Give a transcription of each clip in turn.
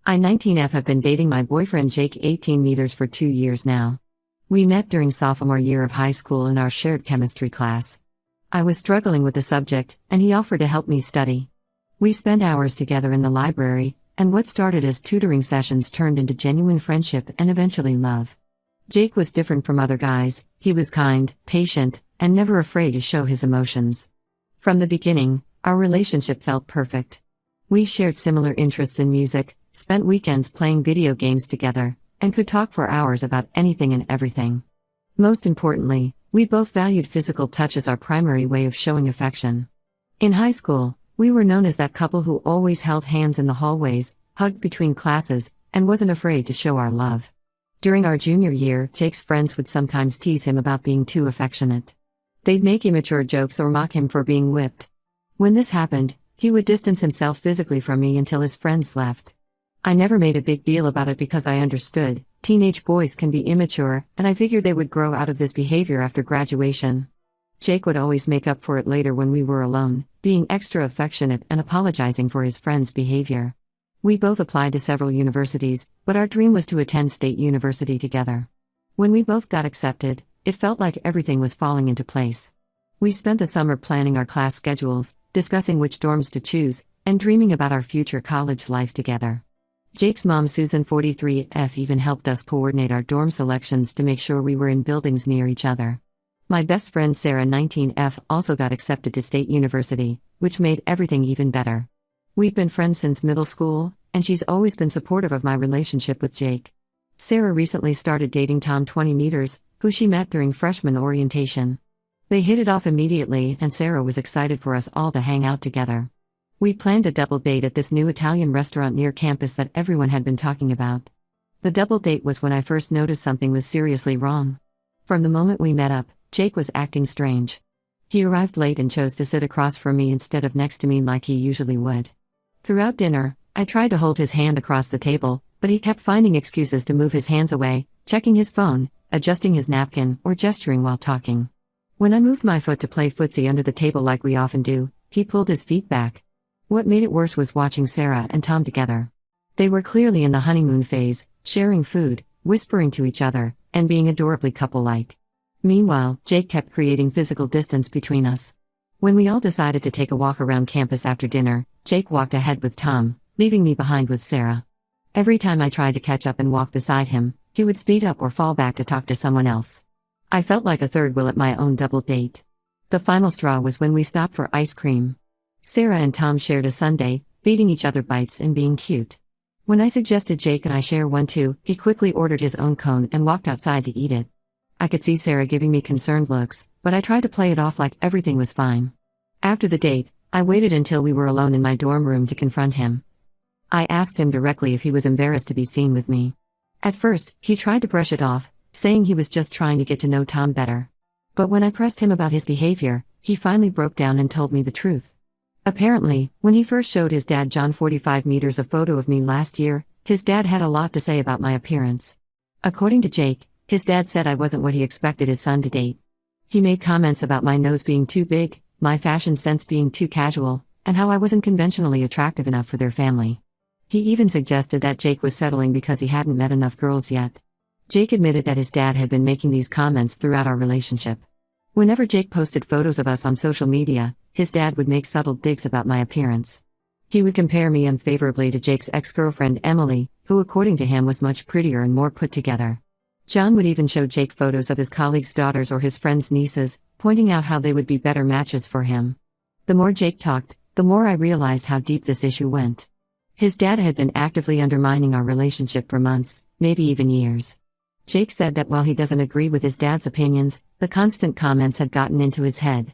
I 19F have been dating my boyfriend Jake 18 meters for 2 years now. We met during sophomore year of high school in our shared chemistry class. I was struggling with the subject, and he offered to help me study. We spent hours together in the library, and what started as tutoring sessions turned into genuine friendship and eventually love. Jake was different from other guys. He was kind, patient, and never afraid to show his emotions. From the beginning, our relationship felt perfect. We shared similar interests in music, spent weekends playing video games together, and could talk for hours about anything and everything. Most importantly, we both valued physical touch as our primary way of showing affection. In high school, we were known as that couple who always held hands in the hallways, hugged between classes, and wasn't afraid to show our love. During our junior year, Jake's friends would sometimes tease him about being too affectionate. They'd make immature jokes or mock him for being whipped. When this happened, he would distance himself physically from me until his friends left. I never made a big deal about it because I understood, teenage boys can be immature, and I figured they would grow out of this behavior after graduation. Jake would always make up for it later when we were alone, being extra affectionate and apologizing for his friends' behavior. We both applied to several universities, but our dream was to attend State University together. When we both got accepted, it felt like everything was falling into place. We spent the summer planning our class schedules, discussing which dorms to choose, and dreaming about our future college life together. Jake's mom Susan 43F even helped us coordinate our dorm selections to make sure we were in buildings near each other. My best friend Sarah 19F also got accepted to State University, which made everything even better. We've been friends since middle school, and she's always been supportive of my relationship with Jake. Sarah recently started dating Tom 20 meters, who she met during freshman orientation. They hit it off immediately, and Sarah was excited for us all to hang out together. We planned a double date at this new Italian restaurant near campus that everyone had been talking about. The double date was when I first noticed something was seriously wrong. From the moment we met up, Jake was acting strange. He arrived late and chose to sit across from me instead of next to me like he usually would. Throughout dinner, I tried to hold his hand across the table, but he kept finding excuses to move his hands away, checking his phone, adjusting his napkin, or gesturing while talking. When I moved my foot to play footsie under the table like we often do, he pulled his feet back. What made it worse was watching Sarah and Tom together. They were clearly in the honeymoon phase, sharing food, whispering to each other, and being adorably couple-like. Meanwhile, Jake kept creating physical distance between us. When we all decided to take a walk around campus after dinner, Jake walked ahead with Tom, leaving me behind with Sarah. Every time I tried to catch up and walk beside him, he would speed up or fall back to talk to someone else. I felt like a third wheel at my own double date. The final straw was when we stopped for ice cream. Sarah and Tom shared a sundae, feeding each other bites and being cute. When I suggested Jake and I share one too, he quickly ordered his own cone and walked outside to eat it. I could see Sarah giving me concerned looks, but I tried to play it off like everything was fine. After the date, I waited until we were alone in my dorm room to confront him. I asked him directly if he was embarrassed to be seen with me. At first, he tried to brush it off, saying he was just trying to get to know Tom better. But when I pressed him about his behavior, he finally broke down and told me the truth. Apparently, when he first showed his dad John 45 meters a photo of me last year, his dad had a lot to say about my appearance. According to Jake, his dad said I wasn't what he expected his son to date. He made comments about my nose being too big, my fashion sense being too casual, and how I wasn't conventionally attractive enough for their family. He even suggested that Jake was settling because he hadn't met enough girls yet. Jake admitted that his dad had been making these comments throughout our relationship. Whenever Jake posted photos of us on social media, his dad would make subtle digs about my appearance. He would compare me unfavorably to Jake's ex-girlfriend Emily, who according to him was much prettier and more put together. John would even show Jake photos of his colleagues' daughters or his friends' nieces, pointing out how they would be better matches for him. The more Jake talked, the more I realized how deep this issue went. His dad had been actively undermining our relationship for months, maybe even years. Jake said that while he doesn't agree with his dad's opinions, the constant comments had gotten into his head.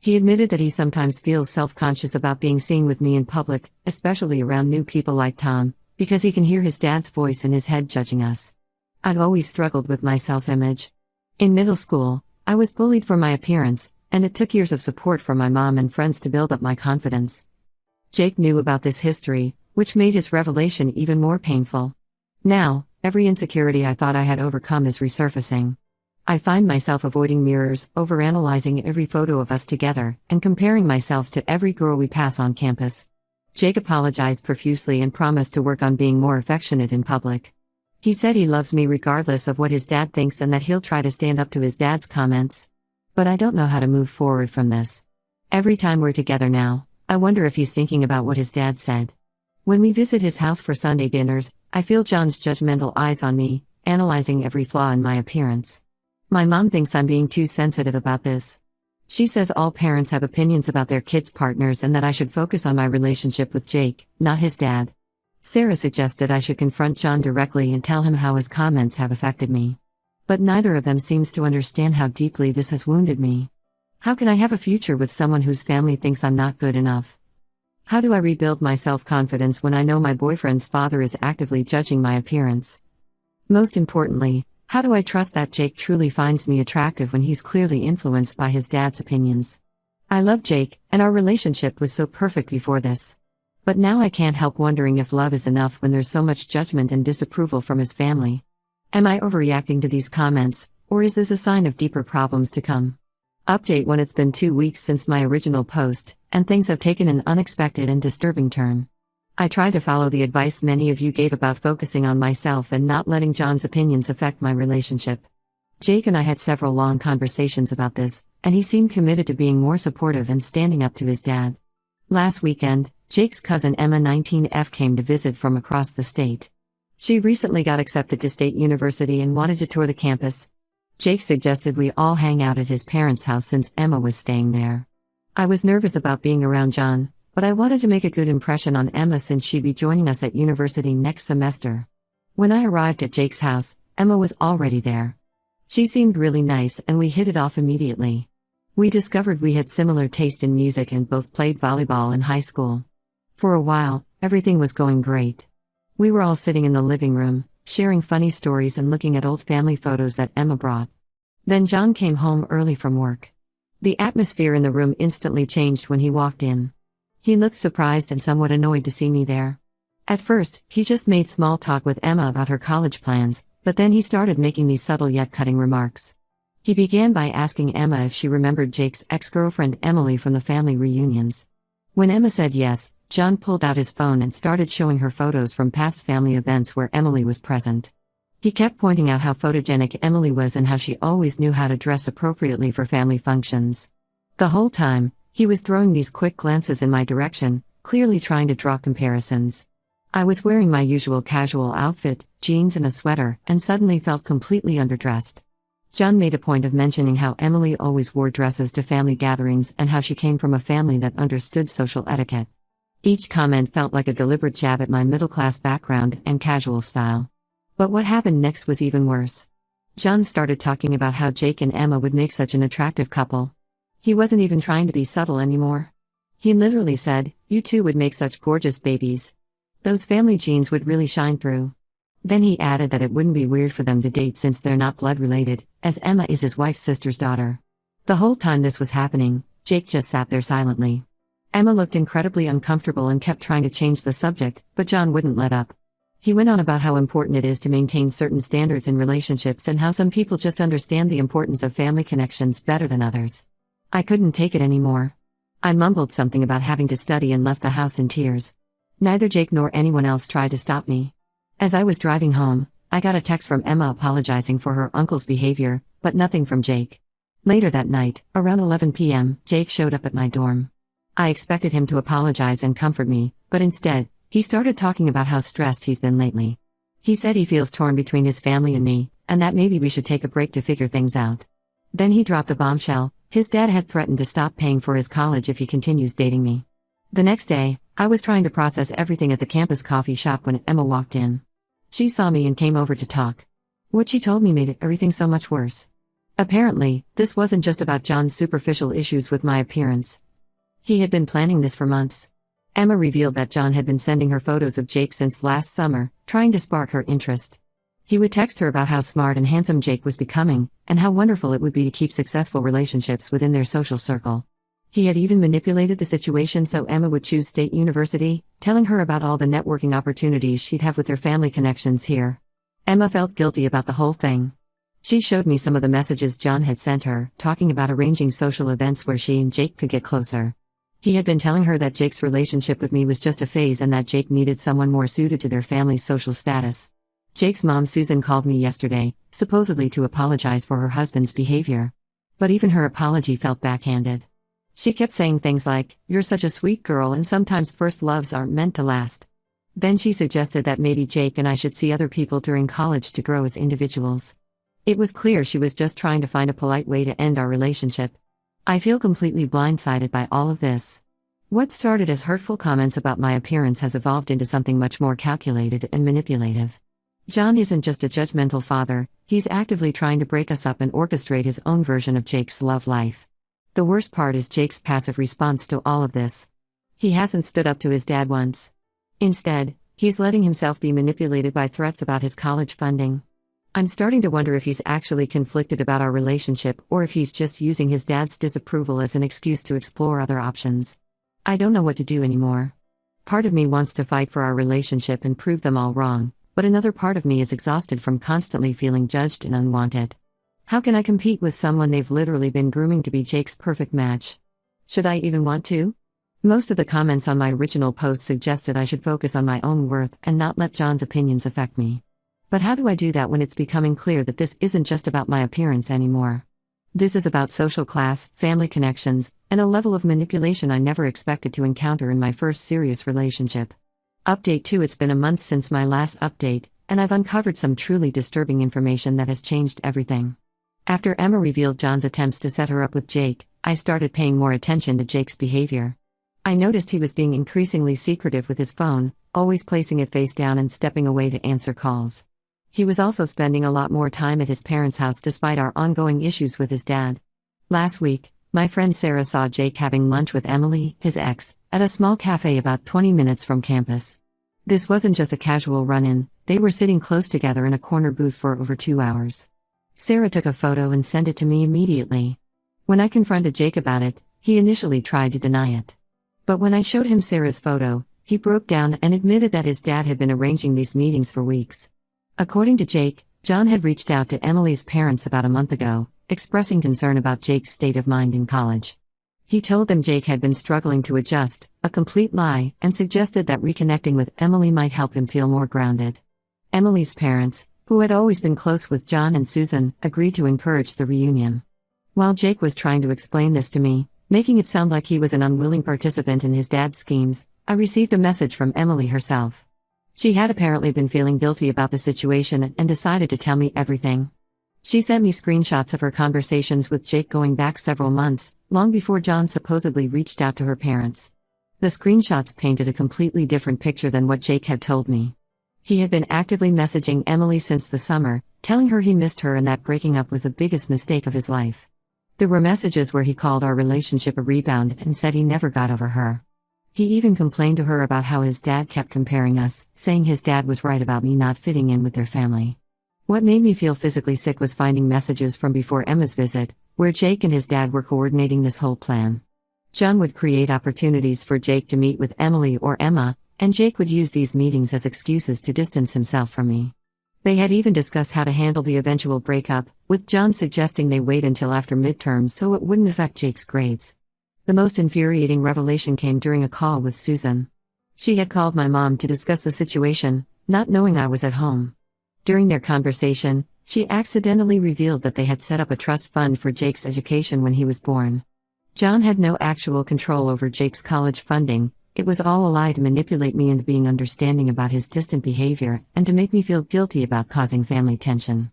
He admitted that he sometimes feels self-conscious about being seen with me in public, especially around new people like Tom, because he can hear his dad's voice in his head judging us. I've always struggled with my self-image. In middle school, I was bullied for my appearance, and it took years of support from my mom and friends to build up my confidence. Jake knew about this history, which made his revelation even more painful. Now, every insecurity I thought I had overcome is resurfacing. I find myself avoiding mirrors, overanalyzing every photo of us together, and comparing myself to every girl we pass on campus. Jake apologized profusely and promised to work on being more affectionate in public. He said he loves me regardless of what his dad thinks and that he'll try to stand up to his dad's comments. But I don't know how to move forward from this. Every time we're together now, I wonder if he's thinking about what his dad said. When we visit his house for Sunday dinners, I feel John's judgmental eyes on me, analyzing every flaw in my appearance. My mom thinks I'm being too sensitive about this. She says all parents have opinions about their kids' partners and that I should focus on my relationship with Jake, not his dad. Sarah suggested I should confront John directly and tell him how his comments have affected me. But neither of them seems to understand how deeply this has wounded me. How can I have a future with someone whose family thinks I'm not good enough? How do I rebuild my self-confidence when I know my boyfriend's father is actively judging my appearance? Most importantly, how do I trust that Jake truly finds me attractive when he's clearly influenced by his dad's opinions? I love Jake, and our relationship was so perfect before this. But now I can't help wondering if love is enough when there's so much judgment and disapproval from his family. Am I overreacting to these comments, or is this a sign of deeper problems to come? Update: when it's been 2 weeks since my original post, and things have taken an unexpected and disturbing turn. I tried to follow the advice many of you gave about focusing on myself and not letting John's opinions affect my relationship. Jake and I had several long conversations about this, and he seemed committed to being more supportive and standing up to his dad. Last weekend, Jake's cousin Emma 19F came to visit from across the state. She recently got accepted to State University and wanted to tour the campus. Jake suggested we all hang out at his parents' house since Emma was staying there. I was nervous about being around John, but I wanted to make a good impression on Emma since she'd be joining us at university next semester. When I arrived at Jake's house, Emma was already there. She seemed really nice and we hit it off immediately. We discovered we had similar taste in music and both played volleyball in high school. For a while, everything was going great. We were all sitting in the living room, sharing funny stories and looking at old family photos that Emma brought. Then John came home early from work. The atmosphere in the room instantly changed when he walked in. He looked surprised and somewhat annoyed to see me there. At first, he just made small talk with Emma about her college plans, but then he started making these subtle yet cutting remarks. He began by asking Emma if she remembered Jake's ex-girlfriend Emily from the family reunions. When Emma said yes, John pulled out his phone and started showing her photos from past family events where Emily was present. He kept pointing out how photogenic Emily was and how she always knew how to dress appropriately for family functions. The whole time, he was throwing these quick glances in my direction, clearly trying to draw comparisons. I was wearing my usual casual outfit, jeans and a sweater, and suddenly felt completely underdressed. John made a point of mentioning how Emily always wore dresses to family gatherings and how she came from a family that understood social etiquette. Each comment felt like a deliberate jab at my middle-class background and casual style. But what happened next was even worse. John started talking about how Jake and Emma would make such an attractive couple. He wasn't even trying to be subtle anymore. He literally said, "You two would make such gorgeous babies. Those family genes would really shine through." Then he added that it wouldn't be weird for them to date since they're not blood-related, as Emma is his wife's sister's daughter. The whole time this was happening, Jake just sat there silently. Emma looked incredibly uncomfortable and kept trying to change the subject, but John wouldn't let up. He went on about how important it is to maintain certain standards in relationships and how some people just understand the importance of family connections better than others. I couldn't take it anymore. I mumbled something about having to study and left the house in tears. Neither Jake nor anyone else tried to stop me. As I was driving home, I got a text from Emma apologizing for her uncle's behavior, but nothing from Jake. Later that night, around 11 p.m., Jake showed up at my dorm. I expected him to apologize and comfort me, but instead, he started talking about how stressed he's been lately. He said he feels torn between his family and me, and that maybe we should take a break to figure things out. Then he dropped a bombshell: his dad had threatened to stop paying for his college if he continues dating me. The next day, I was trying to process everything at the campus coffee shop when Emma walked in. She saw me and came over to talk. What she told me made everything so much worse. Apparently, this wasn't just about John's superficial issues with my appearance. He had been planning this for months. Emma revealed that John had been sending her photos of Jake since last summer, trying to spark her interest. He would text her about how smart and handsome Jake was becoming, and how wonderful it would be to keep successful relationships within their social circle. He had even manipulated the situation so Emma would choose State University, telling her about all the networking opportunities she'd have with their family connections here. Emma felt guilty about the whole thing. She showed me some of the messages John had sent her, talking about arranging social events where she and Jake could get closer. He had been telling her that Jake's relationship with me was just a phase and that Jake needed someone more suited to their family's social status. Jake's mom Susan called me yesterday, supposedly to apologize for her husband's behavior. But even her apology felt backhanded. She kept saying things like, "You're such a sweet girl and sometimes first loves aren't meant to last." Then she suggested that maybe Jake and I should see other people during college to grow as individuals. It was clear she was just trying to find a polite way to end our relationship. I feel completely blindsided by all of this. What started as hurtful comments about my appearance has evolved into something much more calculated and manipulative. John isn't just a judgmental father, he's actively trying to break us up and orchestrate his own version of Jake's love life. The worst part is Jake's passive response to all of this. He hasn't stood up to his dad once. Instead, he's letting himself be manipulated by threats about his college funding. I'm starting to wonder if he's actually conflicted about our relationship or if he's just using his dad's disapproval as an excuse to explore other options. I don't know what to do anymore. Part of me wants to fight for our relationship and prove them all wrong, but another part of me is exhausted from constantly feeling judged and unwanted. How can I compete with someone they've literally been grooming to be Jake's perfect match? Should I even want to? Most of the comments on my original post suggested I should focus on my own worth and not let John's opinions affect me. But how do I do that when it's becoming clear that this isn't just about my appearance anymore? This is about social class, family connections, and a level of manipulation I never expected to encounter in my first serious relationship. Update 2: It's been a month since my last update, and I've uncovered some truly disturbing information that has changed everything. After Emma revealed John's attempts to set her up with Jake, I started paying more attention to Jake's behavior. I noticed he was being increasingly secretive with his phone, always placing it face down and stepping away to answer calls. He was also spending a lot more time at his parents' house despite our ongoing issues with his dad. Last week, my friend Sarah saw Jake having lunch with Emily, his ex, at a small cafe about 20 minutes from campus. This wasn't just a casual run-in, they were sitting close together in a corner booth for over 2 hours. Sarah took a photo and sent it to me immediately. When I confronted Jake about it, he initially tried to deny it. But when I showed him Sarah's photo, he broke down and admitted that his dad had been arranging these meetings for weeks. According to Jake, John had reached out to Emily's parents about a month ago, expressing concern about Jake's state of mind in college. He told them Jake had been struggling to adjust, a complete lie, and suggested that reconnecting with Emily might help him feel more grounded. Emily's parents, who had always been close with John and Susan, agreed to encourage the reunion. While Jake was trying to explain this to me, making it sound like he was an unwilling participant in his dad's schemes, I received a message from Emily herself. She had apparently been feeling guilty about the situation and decided to tell me everything. She sent me screenshots of her conversations with Jake going back several months, long before John supposedly reached out to her parents. The screenshots painted a completely different picture than what Jake had told me. He had been actively messaging Emily since the summer, telling her he missed her and that breaking up was the biggest mistake of his life. There were messages where he called our relationship a rebound and said he never got over her. He even complained to her about how his dad kept comparing us, saying his dad was right about me not fitting in with their family. What made me feel physically sick was finding messages from before Emma's visit, where Jake and his dad were coordinating this whole plan. John would create opportunities for Jake to meet with Emily or Emma, and Jake would use these meetings as excuses to distance himself from me. They had even discussed how to handle the eventual breakup, with John suggesting they wait until after midterms so it wouldn't affect Jake's grades. The most infuriating revelation came during a call with Susan. She had called my mom to discuss the situation, not knowing I was at home. During their conversation, she accidentally revealed that they had set up a trust fund for Jake's education when he was born. John had no actual control over Jake's college funding. It was all a lie to manipulate me into being understanding about his distant behavior and to make me feel guilty about causing family tension.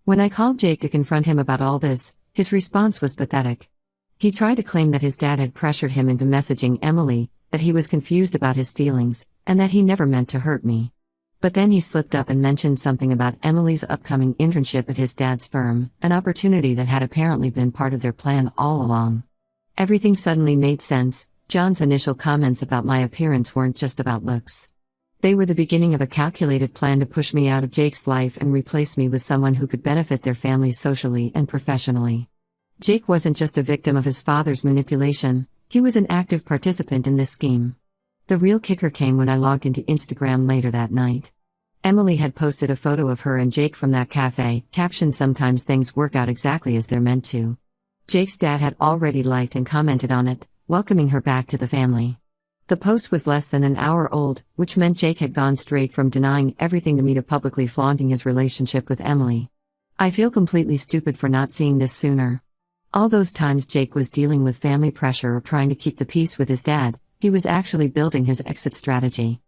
When I called Jake to confront him about all this, his response was pathetic. He tried to claim that his dad had pressured him into messaging Emily, that he was confused about his feelings, and that he never meant to hurt me. But then he slipped up and mentioned something about Emily's upcoming internship at his dad's firm, an opportunity that had apparently been part of their plan all along. Everything suddenly made sense. John's initial comments about my appearance weren't just about looks. They were the beginning of a calculated plan to push me out of Jake's life and replace me with someone who could benefit their family socially and professionally. Jake wasn't just a victim of his father's manipulation, he was an active participant in this scheme. The real kicker came when I logged into Instagram later that night. Emily had posted a photo of her and Jake from that cafe, captioned "Sometimes things work out exactly as they're meant to." Jake's dad had already liked and commented on it, welcoming her back to the family. The post was less than an hour old, which meant Jake had gone straight from denying everything to me to publicly flaunting his relationship with Emily. I feel completely stupid for not seeing this sooner. All those times Jake was dealing with family pressure or trying to keep the peace with his dad, he was actually building his exit strategy.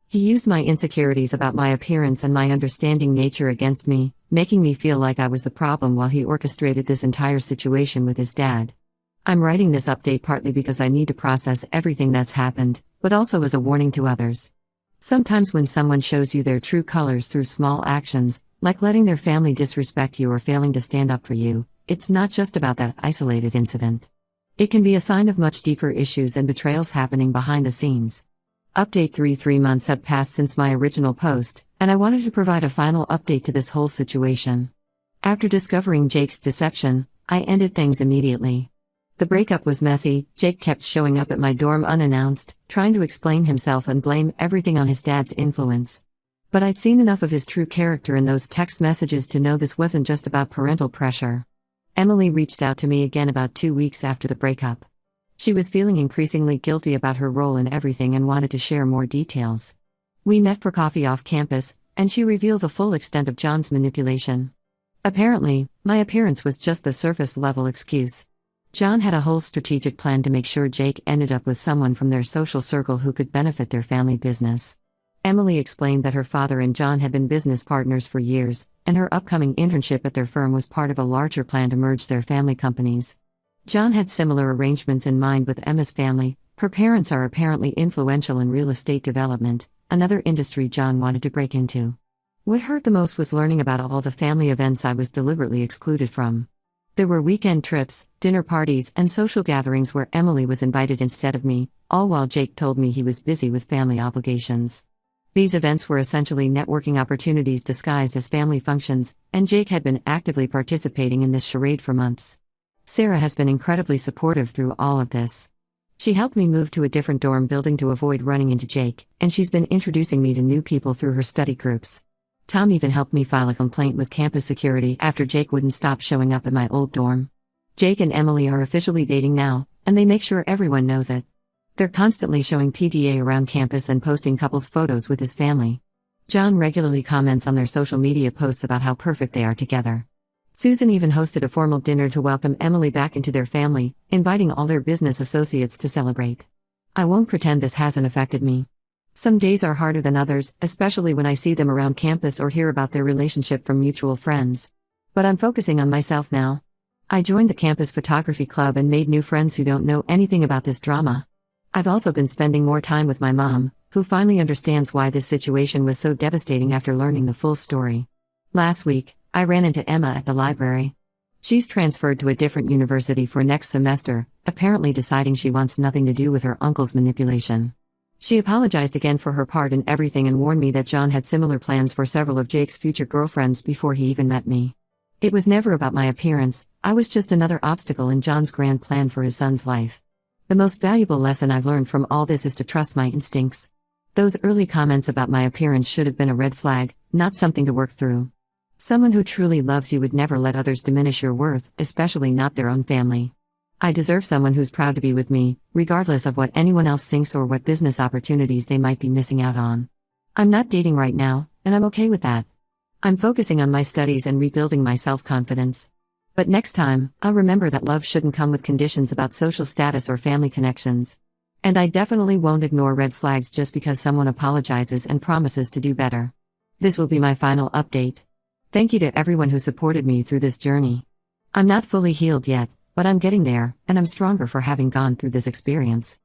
He used my insecurities about my appearance and my understanding nature against me, making me feel like I was the problem while he orchestrated this entire situation with his dad. I'm writing this update partly because I need to process everything that's happened, but also as a warning to others. Sometimes when someone shows you their true colors through small actions, like letting their family disrespect you or failing to stand up for you, it's not just about that isolated incident. It can be a sign of much deeper issues and betrayals happening behind the scenes. Update 3 months have passed since my original post, and I wanted to provide a final update to this whole situation. After discovering Jake's deception, I ended things immediately. The breakup was messy. Jake kept showing up at my dorm unannounced, trying to explain himself and blame everything on his dad's influence. But I'd seen enough of his true character in those text messages to know this wasn't just about parental pressure. Emily reached out to me again about 2 weeks after the breakup. She was feeling increasingly guilty about her role in everything and wanted to share more details. We met for coffee off campus, and she revealed the full extent of John's manipulation. Apparently, my appearance was just the surface-level excuse. John had a whole strategic plan to make sure Jake ended up with someone from their social circle who could benefit their family business. Emily explained that her father and John had been business partners for years, and her upcoming internship at their firm was part of a larger plan to merge their family companies. John had similar arrangements in mind with Emma's family. Her parents are apparently influential in real estate development, another industry John wanted to break into. What hurt the most was learning about all the family events I was deliberately excluded from. There were weekend trips, dinner parties, and social gatherings where Emily was invited instead of me, all while Jake told me he was busy with family obligations. These events were essentially networking opportunities disguised as family functions, and Jake had been actively participating in this charade for months. Sarah has been incredibly supportive through all of this. She helped me move to a different dorm building to avoid running into Jake, and she's been introducing me to new people through her study groups. Tom even helped me file a complaint with campus security after Jake wouldn't stop showing up at my old dorm. Jake and Emily are officially dating now, and they make sure everyone knows it. They're constantly showing PDA around campus and posting couples' photos with his family. John regularly comments on their social media posts about how perfect they are together. Susan even hosted a formal dinner to welcome Emily back into their family, inviting all their business associates to celebrate. I won't pretend this hasn't affected me. Some days are harder than others, especially when I see them around campus or hear about their relationship from mutual friends. But I'm focusing on myself now. I joined the campus photography club and made new friends who don't know anything about this drama. I've also been spending more time with my mom, who finally understands why this situation was so devastating after learning the full story. Last week, I ran into Emma at the library. She's transferred to a different university for next semester, apparently deciding she wants nothing to do with her uncle's manipulation. She apologized again for her part in everything and warned me that John had similar plans for several of Jake's future girlfriends before he even met me. It was never about my appearance. I was just another obstacle in John's grand plan for his son's life. The most valuable lesson I've learned from all this is to trust my instincts. Those early comments about my appearance should have been a red flag, not something to work through. Someone who truly loves you would never let others diminish your worth, especially not their own family. I deserve someone who's proud to be with me, regardless of what anyone else thinks or what business opportunities they might be missing out on. I'm not dating right now, and I'm okay with that. I'm focusing on my studies and rebuilding my self-confidence. But next time, I'll remember that love shouldn't come with conditions about social status or family connections. And I definitely won't ignore red flags just because someone apologizes and promises to do better. This will be my final update. Thank you to everyone who supported me through this journey. I'm not fully healed yet, but I'm getting there, and I'm stronger for having gone through this experience.